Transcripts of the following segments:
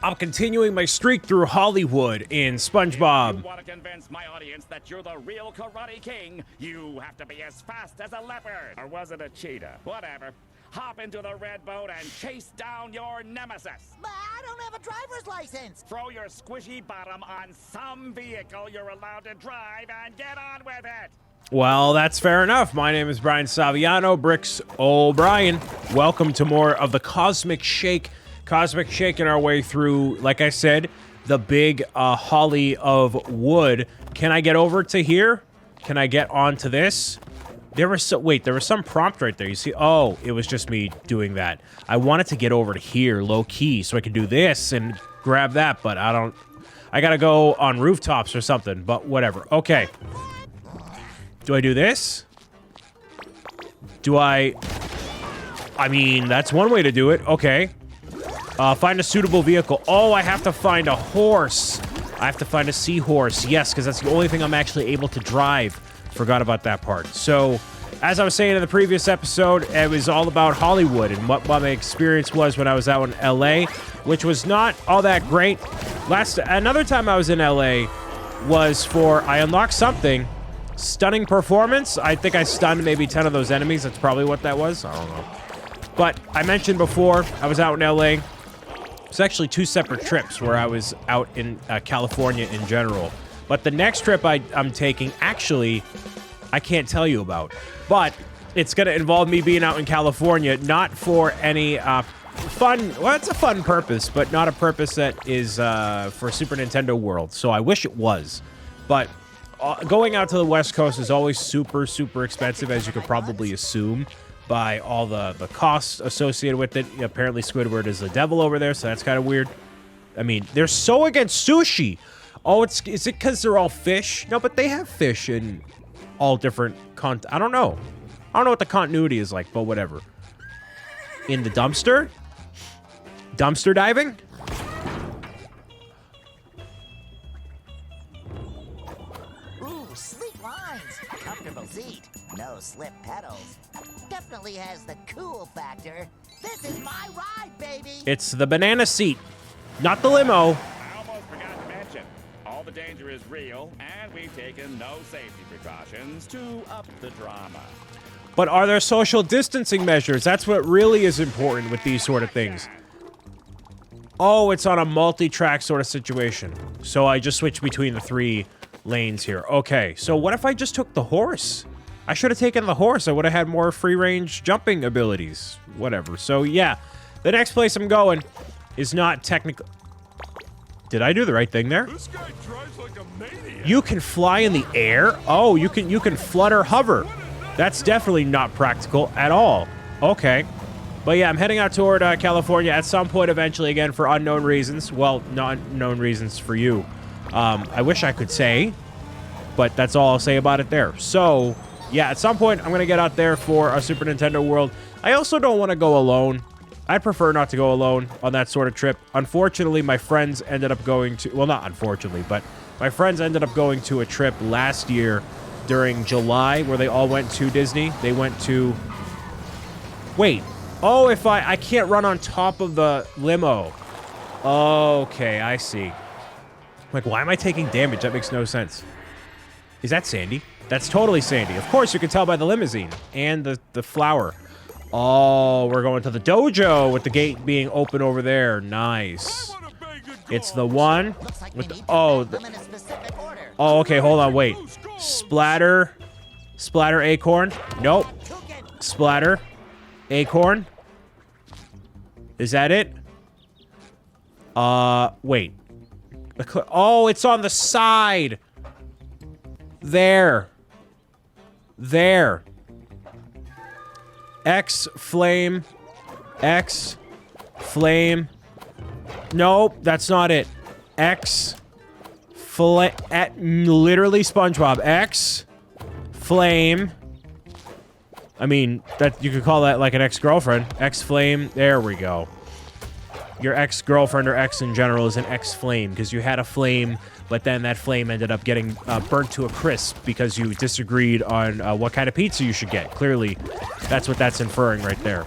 I'm continuing my streak through Hollywood in SpongeBob. If you want to convince my audience that you're the real Karate King, you have to be as fast as a leopard. Or was it a cheetah? Whatever. Hop into the red boat and chase down your nemesis. But I don't have a driver's license. Throw your squishy bottom on some vehicle you're allowed to drive and get on with it. Well, that's fair enough. My name is Brian Saviano, BricksOBrian. Welcome to more of the Cosmic Shake. Cosmic Shaking our way through, like I said, the big holly of wood. Can I get over to here? Can I get onto this? There was some prompt right there. You see? Oh, it was just me doing that. I wanted to get over to here, low key, so I could do this and grab that, but I don't. I gotta go on rooftops or something, but whatever. Okay. Do I do this? Do I mean, that's one way to do it. Okay. Find a suitable vehicle. Oh, I have to find a horse. I have to find a seahorse. Yes, because that's the only thing I'm actually able to drive. Forgot about that part. So, as I was saying in the previous episode, it was all about Hollywood and what my experience was when I was out in LA, which was not all that great. Another time I was in LA was for, I unlocked something. Stunning performance. I think I stunned maybe 10 of those enemies. That's probably what that was. I don't know. But I mentioned before, I was out in LA. It's actually two separate trips where I was out in California in general. But the next trip I'm taking, actually, I can't tell you about. But it's going to involve me being out in California, not for any fun... Well, it's a fun purpose, but not a purpose that is for Super Nintendo World. So I wish it was. But going out to the West Coast is always super, super expensive, as you could probably assume, by all the costs associated with it. Apparently, Squidward is the devil over there, so that's kind of weird. I mean, they're so against sushi. Oh, is it because they're all fish? No, but they have fish in all different I don't know. I don't know what the continuity is like, but whatever. In the dumpster? Dumpster diving? Ooh, sleek lines. Comfortable seat. No slip pedals. Definitely has the cool factor. This is my ride, baby. It's the banana seat, not the limo. I almost forgot to mention, all the danger is real, and we've taken no safety precautions to up the drama. But are there social distancing measures? That's what really is important with these sort of things. Oh, it's on a multi-track sort of situation. So I just switched between the 3 lanes here. Okay, so what if I just took the horse? I should have taken the horse. I would have had more free-range jumping abilities. Whatever. So, yeah. The next place I'm going is not technically... Did I do the right thing there? This guy drives like a maniac. You can fly in the air? Oh, you can flutter hover. That's definitely not practical at all. Okay. But yeah, I'm heading out toward California at some point eventually, again, for unknown reasons. Well, not known reasons for you. I wish I could say, but that's all I'll say about it there. So... yeah, at some point, I'm going to get out there for a Super Nintendo World. I also don't want to go alone. I'd prefer not to go alone on that sort of trip. Unfortunately, my friends ended up going to... well, not unfortunately, but my friends ended up going to a trip last year during July where they all went to Disney. They went to... wait. Oh, if I can't run on top of the limo. Okay, I see. Like, why am I taking damage? That makes no sense. Is that Sandy? That's totally Sandy. Of course, you can tell by the limousine and the flower. Oh, we're going to the dojo with the gate being open over there. Nice. It's the one with the... oh, oh, okay, hold on, wait. Splatter acorn. Nope. Splatter acorn. Is that it? Wait. Oh, it's on the side. There. X flame. Nope, that's not it. Literally SpongeBob. X flame. I mean, that you could call that like an ex-girlfriend. X flame. There we go. Your ex-girlfriend or ex in general is an X flame because you had a flame, but then that flame ended up getting burnt to a crisp because you disagreed on what kind of pizza you should get. Clearly, that's what that's inferring right there.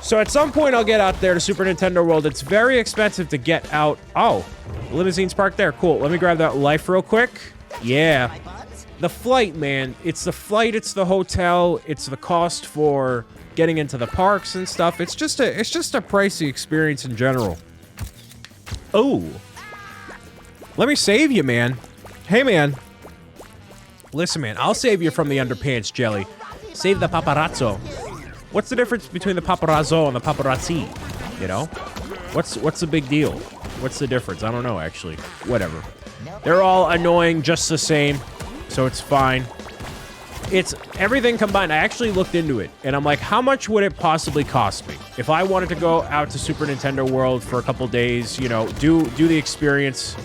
So at some point, I'll get out there to Super Nintendo World. It's very expensive to get out. Oh, limousine's parked there. Cool. Let me grab that life real quick. Yeah. The flight, man. It's the flight. It's the hotel. It's the cost for getting into the parks and stuff. It's just a pricey experience in general. Oh. Let me save you, man. Hey, man. Listen, man. I'll save you from the underpants jelly. Save the paparazzo. What's the difference between the paparazzo and the paparazzi? You know? What's the big deal? What's the difference? I don't know, actually. Whatever. They're all annoying just the same, so it's fine. It's everything combined. I actually looked into it, and I'm like, how much would it possibly cost me? If I wanted to go out to Super Nintendo World for a couple days, you know, do the experience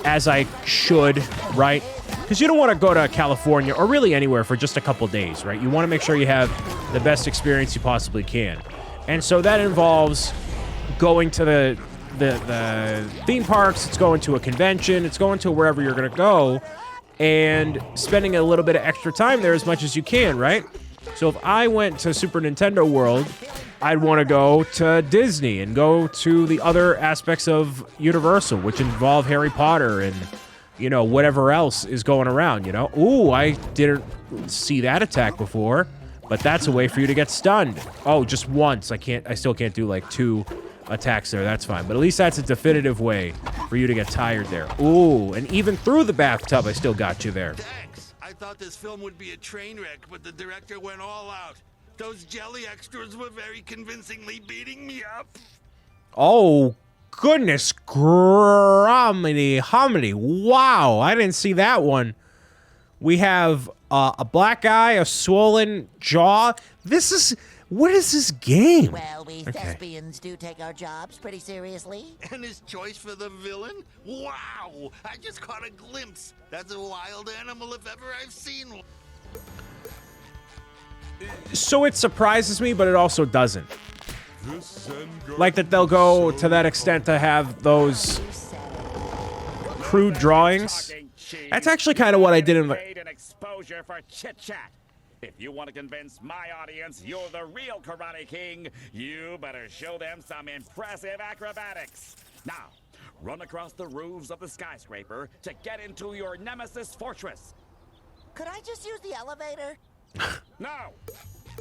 as I should, right? Because you don't want to go to California or really anywhere for just a couple days, right? You want to make sure you have the best experience you possibly can. And so that involves going to the theme parks, it's going to a convention, it's going to wherever you're going to go, and spending a little bit of extra time there as much as you can, right? So if I went to Super Nintendo World, I'd want to go to Disney and go to the other aspects of Universal, which involve Harry Potter and, you know, whatever else is going around, you know? Ooh, I didn't see that attack before, but that's a way for you to get stunned. Oh, just once. I still can't do like 2 attacks there. That's fine. But at least that's a definitive way for you to get tired there. Ooh, and even through the bathtub, I still got you there. Thanks. I thought this film would be a train wreck, but the director went all out. Those jelly extras were very convincingly beating me up. Oh, goodness gromity hominy. Wow, I didn't see that one. We have a black eye, a swollen jaw. What is this game? Well, we thespians do take our jobs pretty seriously. And his choice for the villain? Wow! I just caught a glimpse. That's a wild animal if ever I've seen one. So it surprises me, but it also doesn't. Like that they'll go to that extent to have those crude drawings. That's actually kind of what I did in the... An exposure for chit-chat. If you want to convince my audience you're the real Karate King, you better show them some impressive acrobatics. Now, run across the roofs of the skyscraper to get into your nemesis fortress. Could I just use the elevator? No.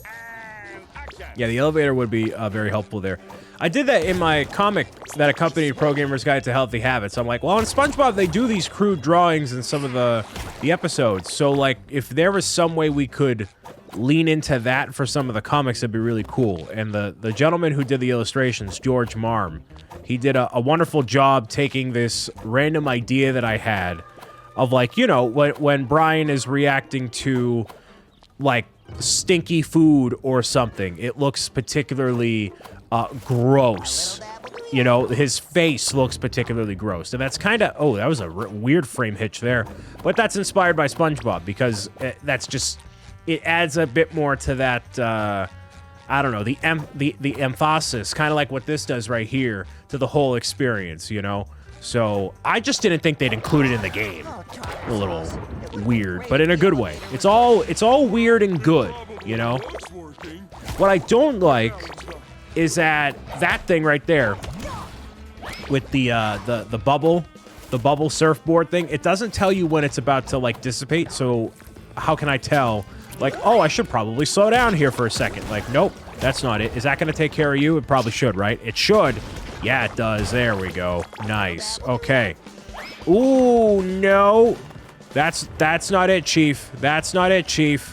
And action. Yeah, the elevator would be very helpful there. I did that in my comic that accompanied Pro Gamer's Guide to Healthy Habits. I'm like, well, in SpongeBob, they do these crude drawings in some of the episodes. So, like, if there was some way we could lean into that for some of the comics, that'd be really cool. And the gentleman who did the illustrations, George Marm, he did a wonderful job taking this random idea that I had of, like, you know, when Brian is reacting to, like, stinky food or something, it looks particularly gross. You know, his face looks particularly gross. And that's kind of... Oh, that was a weird frame hitch there. But that's inspired by SpongeBob because that's just... It adds a bit more to that, I don't know, the emphasis, kind of like what this does right here, to the whole experience, you know? So, I just didn't think they'd include it in the game. A little weird, but in a good way. It's all weird and good, you know? What I don't like is that thing right there with the bubble surfboard thing, it doesn't tell you when it's about to, like, dissipate, so how can I tell? Like, oh, I should probably slow down here for a second. Like, nope, that's not it. Is that going to take care of you? It probably should, right? It should. Yeah, it does. There we go. Nice. Okay. Ooh, no. That's not it, Chief. That's not it, Chief.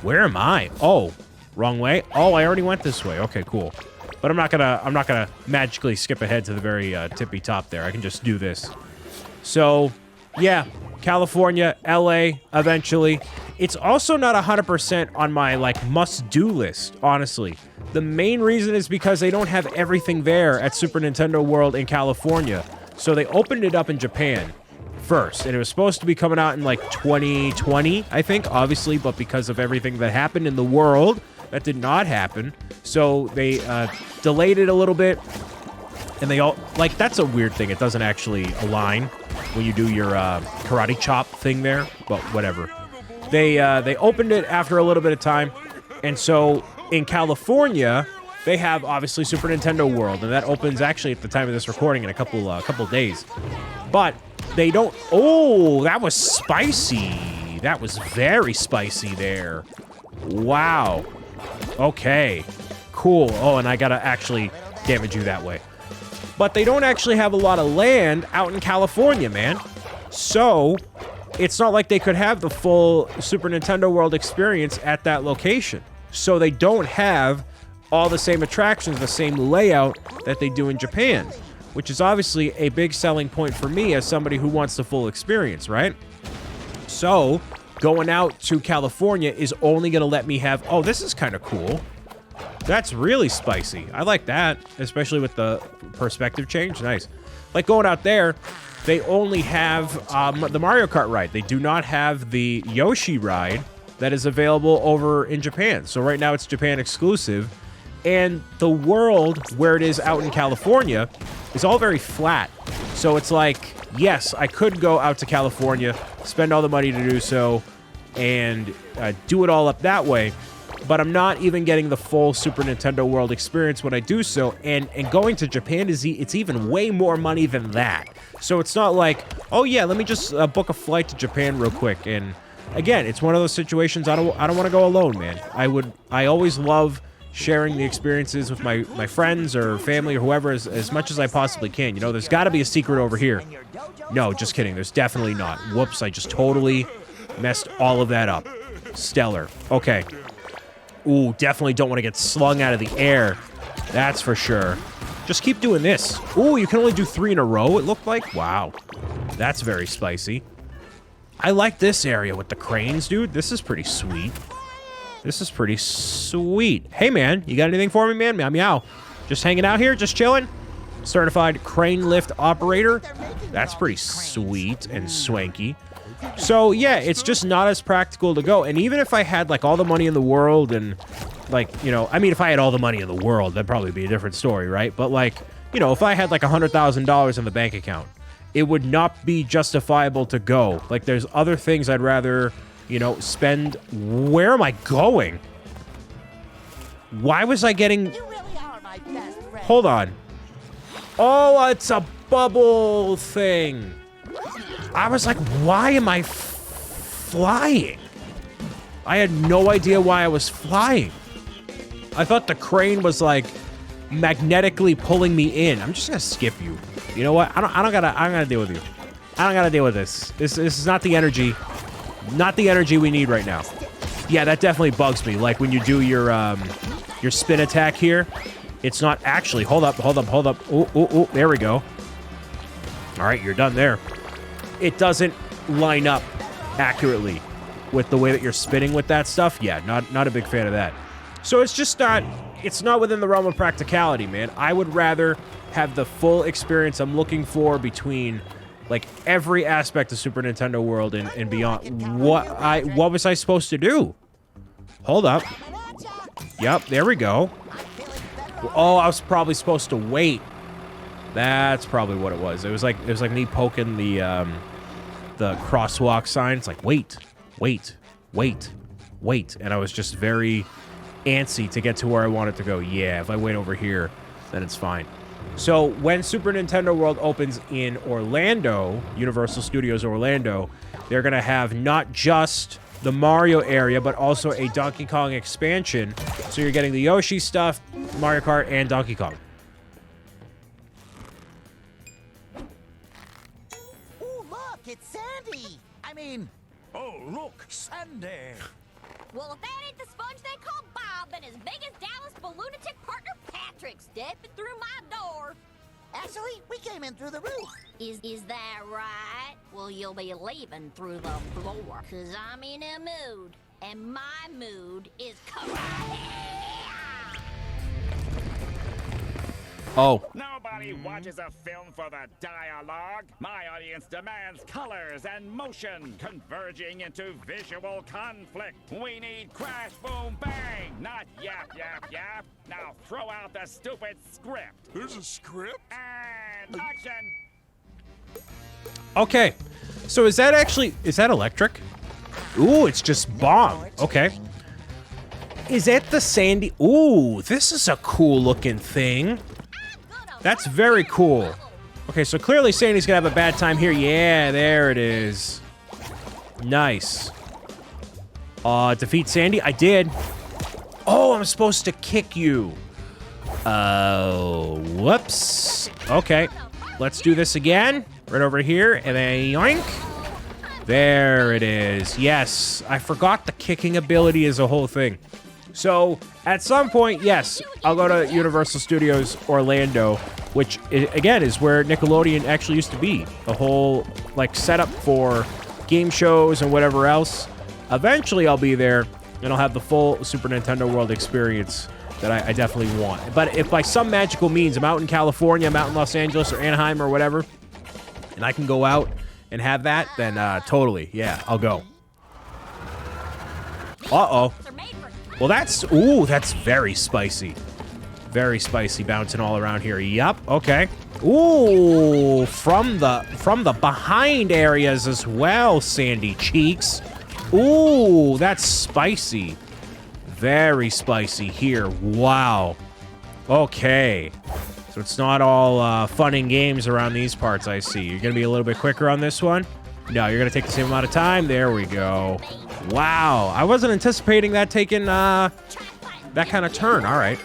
Where am I? Oh, wrong way. Oh, I already went this way. Okay, cool. But I'm not gonna magically skip ahead to the very tippy top there. I can just do this. So, yeah, California, LA, eventually. It's also not 100% on my, like, must-do list, honestly. The main reason is because they don't have everything there at Super Nintendo World in California. So they opened it up in Japan first, and it was supposed to be coming out in, like, 2020, I think, obviously, but because of everything that happened in the world, that did not happen. So they delayed it a little bit, and they all... Like, that's a weird thing. It doesn't actually align when you do your karate chop thing there, but whatever. They opened it after a little bit of time, and so in California, they have obviously Super Nintendo World, and that opens actually at the time of this recording in a couple days. But they don't. Oh, that was spicy. That was very spicy there. Wow. Okay. Cool. Oh, and I gotta actually damage you that way. But they don't actually have a lot of land out in California, man. So it's not like they could have the full Super Nintendo World experience at that location. So they don't have all the same attractions, the same layout that they do in Japan, which is obviously a big selling point for me as somebody who wants the full experience, right? So going out to California is only going to let me have... Oh, this is kind of cool. That's really spicy. I like that, especially with the perspective change. Nice. Like going out there, they only have the Mario Kart ride. They do not have the Yoshi ride that is available over in Japan. So right now it's Japan exclusive. And the world where it is out in California is all very flat. So it's like, yes, I could go out to California, spend all the money to do so, and do it all up that way. But I'm not even getting the full Super Nintendo World experience when I do so. And going to Japan it's even way more money than that. So it's not like, oh yeah, let me just book a flight to Japan real quick. And again, it's one of those situations I don't want to go alone, man. I always love sharing the experiences with my friends or family or whoever as much as I possibly can. You know, there's got to be a secret over here. No, just kidding. There's definitely not. Whoops, I just totally messed all of that up. Stellar. Okay. Ooh, definitely don't want to get slung out of the air. That's for sure. Just keep doing this. Ooh, you can only do 3 in a row, it looked like. Wow. That's very spicy. I like this area with the cranes, dude. This is pretty sweet. This is pretty sweet. Hey, man, you got anything for me, man? Meow, meow. Just hanging out here, just chilling? Certified crane lift operator. That's pretty sweet and swanky. So, yeah, it's just not as practical to go. And even if I had, like, all the money in the world and, like, you know, I mean, if I had all the money in the world, that'd probably be a different story, right? But, like, you know, if I had, like, $100,000 in the bank account, it would not be justifiable to go. Like, there's other things I'd rather, you know, spend. Where am I going? Why was I getting... You really are my best friend. Hold on. Oh, it's a bubble thing. I was like, why am I flying? I had no idea why I was flying. I thought the crane was like magnetically pulling me in. I'm just gonna skip you. You know what? I don't gotta deal with you. I don't gotta deal with this. This is not the energy. Not the energy we need right now. Yeah, that definitely bugs me. Like when you do your spin attack here, it's not actually. Hold up. Ooh, there we go. All right, you're done there. It doesn't line up accurately with the way that you're spinning with that stuff. Yeah, not a big fan of that. So it's just not, it's not within the realm of practicality, man. I would rather have the full experience I'm looking for between like every aspect of Super Nintendo World and beyond. What was I supposed to do? Hold up. Yep, there we go. Oh, I was probably supposed to wait. That's probably what it was. It was like me poking the crosswalk sign. It's like wait, and I was just very antsy to get to where I wanted to go. Yeah, if I wait over here, then it's fine. So when Super Nintendo World opens in Orlando, Universal Studios Orlando, they're gonna have not just the Mario area, but also a Donkey Kong expansion. So you're getting the Yoshi stuff, Mario Kart, and Donkey Kong. Ooh, look, it's Sandy. I mean, Oh, look, Sandy. Well, if that ain't the sponge they call Bob and his biggest Dallas lunatic partner Patrick stepping through my door. actually, we came in through the roof. Is that right? Well, you'll be leaving through the floor. Cause I'm in a mood, and my mood is karate. Oh. Nobody watches a film for the dialogue. My audience demands colors and motion converging into visual conflict. We need crash, boom, bang, not yap, yap, yap. Now throw out the stupid script. There's a script? And action. Okay. So is that electric? Ooh, it's just bomb. Okay. Is it the Sandy? Ooh, this is a cool looking thing. That's very cool. Okay, so clearly Sandy's gonna have a bad time here. Yeah, there it is. Nice. Defeat Sandy? I did. Oh, I'm supposed to kick you. Whoops. Okay, let's do this again. Right over here, and then yoink. There it is. Yes, I forgot the kicking ability is a whole thing. So, at some point, yes, I'll go to Universal Studios Orlando, which, again, is where Nickelodeon actually used to be. A whole, like, setup for game shows and whatever else. Eventually, I'll be there, and I'll have the full Super Nintendo World experience that I definitely want. But if by some magical means I'm out in California, I'm out in Los Angeles or Anaheim or whatever, and I can go out and have that, then totally, yeah, I'll go. Uh-oh. Well, that's very spicy. Very spicy, bouncing all around here. Yup, okay. Ooh, from the behind areas as well, Sandy Cheeks. Ooh, that's spicy. Very spicy here. Wow. Okay. So it's not all fun and games around these parts, I see. You're going to be a little bit quicker on this one? No, you're going to take the same amount of time. There we go. Wow. I wasn't anticipating that taking that kind of turn. All right.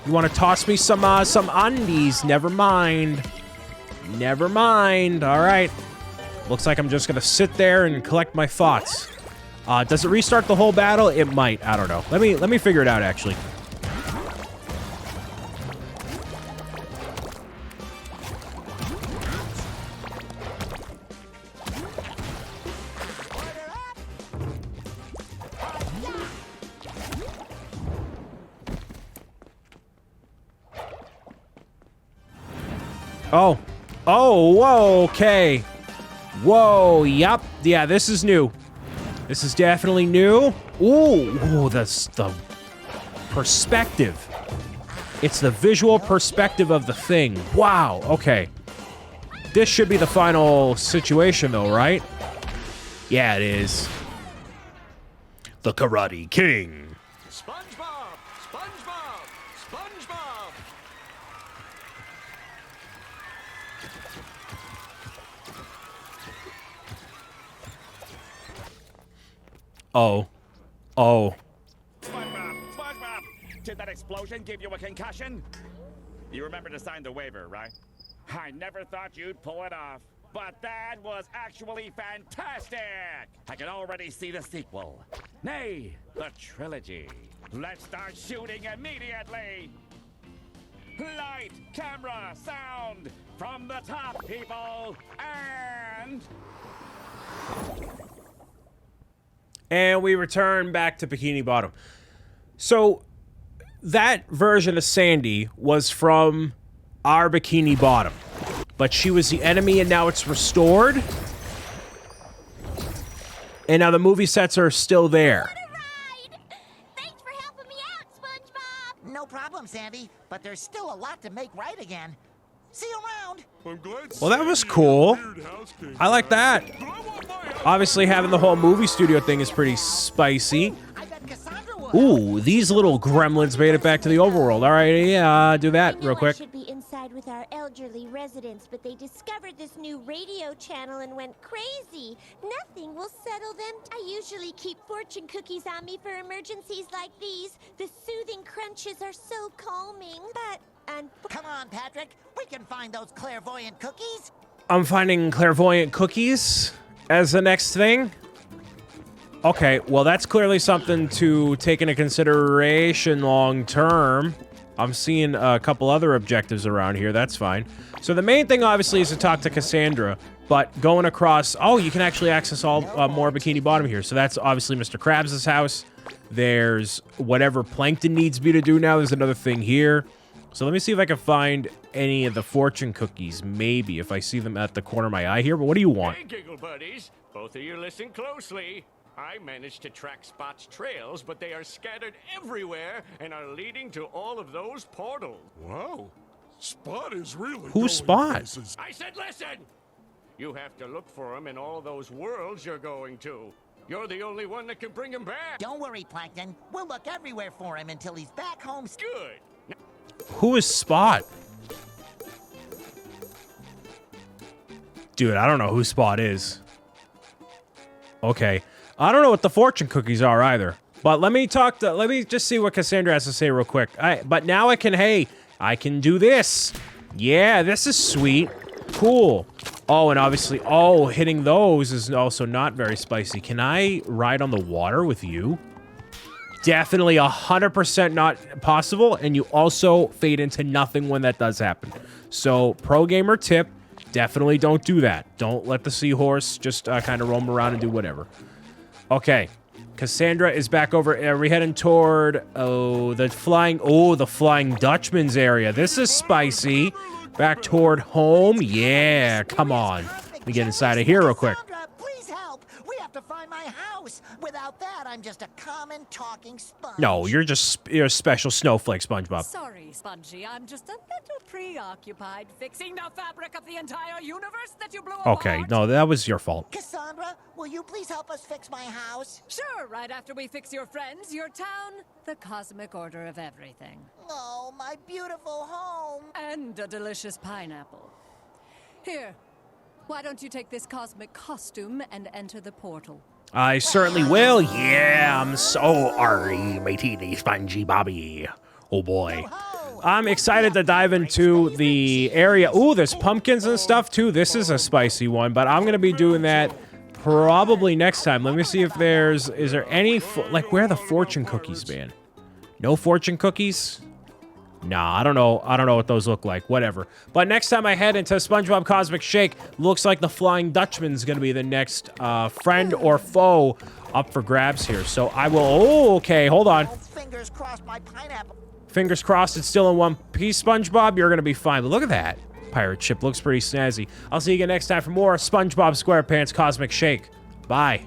You want to toss me some undies? Never mind. Never mind. All right. Looks like I'm just going to sit there and collect my thoughts. Does it restart the whole battle? It might. I don't know. Let me figure it out, actually. Oh. Oh, whoa, okay. Whoa, yep. Yeah, this is new. This is definitely new. Ooh, that's the perspective. It's the visual perspective of the thing. Wow, okay. This should be the final situation, though, right? Yeah, it is. The Karate King. SpongeBob! SpongeBob! SpongeBob! Oh. Oh. SpongeBob! Did that explosion give you a concussion? You remember to sign the waiver, right? I never thought you'd pull it off, but that was actually fantastic! I can already see the sequel. Nay, the trilogy. Let's start shooting immediately! Light, camera, sound! From the top, people! And we return back to Bikini Bottom. So, that version of Sandy was from our Bikini Bottom. But she was the enemy and now it's restored. And now the movie sets are still there. What a ride! Thanks for helping me out, SpongeBob! No problem, Sandy, but there's still a lot to make right again. See you around. I'm glad. Well, that was cool. I like that. Obviously, having the whole movie studio thing is pretty spicy. I bet Cassandra would. Ooh, these little gremlins made it back to the overworld. All right, yeah, do that real quick. Should be inside with our elderly residents, but they discovered this new radio channel and went crazy. Nothing will settle them. I usually keep fortune cookies on me for emergencies like these. The soothing crunches are so calming, but Come on, Patrick. We can find those clairvoyant cookies. I'm finding clairvoyant cookies as the next thing. Okay, well, that's clearly something to take into consideration long term. I'm seeing a couple other objectives around here. That's fine. So the main thing, obviously, is to talk to Cassandra. But going across... Oh, you can actually access all more Bikini Bottom here. So that's obviously Mr. Krabs' house. There's whatever Plankton needs me to do now. There's another thing here. So let me see if I can find any of the fortune cookies, maybe, if I see them at the corner of my eye here. But what do you want? Hey, Giggle Buddies. Both of you listen closely. I managed to track Spot's trails, but they are scattered everywhere and are leading to all of those portals. Wow. Spot is really. Who's going Spot? places. I said listen! You have to look for them in all those worlds you're going to. You're the only one that can bring him back. Don't worry, Plankton. We'll look everywhere for him until he's back home. Good. Who is Spot? Dude, I don't know who Spot is. Okay. I don't know what the fortune cookies are either. But let me just see what Cassandra has to say real quick. But now I can do this. Yeah, this is sweet. Cool. Oh, and obviously, hitting those is also not very spicy. Can I ride on the water with you? Definitely 100% not possible, and you also fade into nothing when that does happen. So, pro gamer tip, definitely don't do that. Don't let the seahorse just kind of roam around and do whatever. Okay, Cassandra is back over. Are we heading toward, the Flying Dutchman's area? This is spicy. Back toward home. Yeah, come on. Let me get inside of here real quick. Cassandra, please help. We have to find my house. Without that, I'm just a common talking sponge. No, you're a special snowflake, SpongeBob. Sorry, Spongy. I'm just a little preoccupied fixing the fabric of the entire universe that you blew apart. Okay, no, that was your fault. Cassandra, will you please help us fix my house? Sure, right after we fix your friends, your town, the cosmic order of everything. Oh, my beautiful home. And a delicious pineapple. Here, why don't you take this cosmic costume and enter the portal? I certainly will. Yeah, I'm so matey, Spongy Bobby. Oh boy. I'm excited to dive into the area. Ooh, there's pumpkins and stuff too. This is a spicy one, but I'm going to be doing that probably next time. Let me see if is there any, where are the fortune cookies, man? No fortune cookies? Nah, I don't know what those look like. Whatever. But next time I head into SpongeBob Cosmic Shake, looks like the Flying Dutchman's going to be the next friend or foe up for grabs here. So I will... Oh, okay, hold on. Fingers crossed my pineapple. Fingers crossed it's still in one piece, SpongeBob. You're going to be fine. But look at that. Pirate ship looks pretty snazzy. I'll see you again next time for more SpongeBob SquarePants Cosmic Shake. Bye.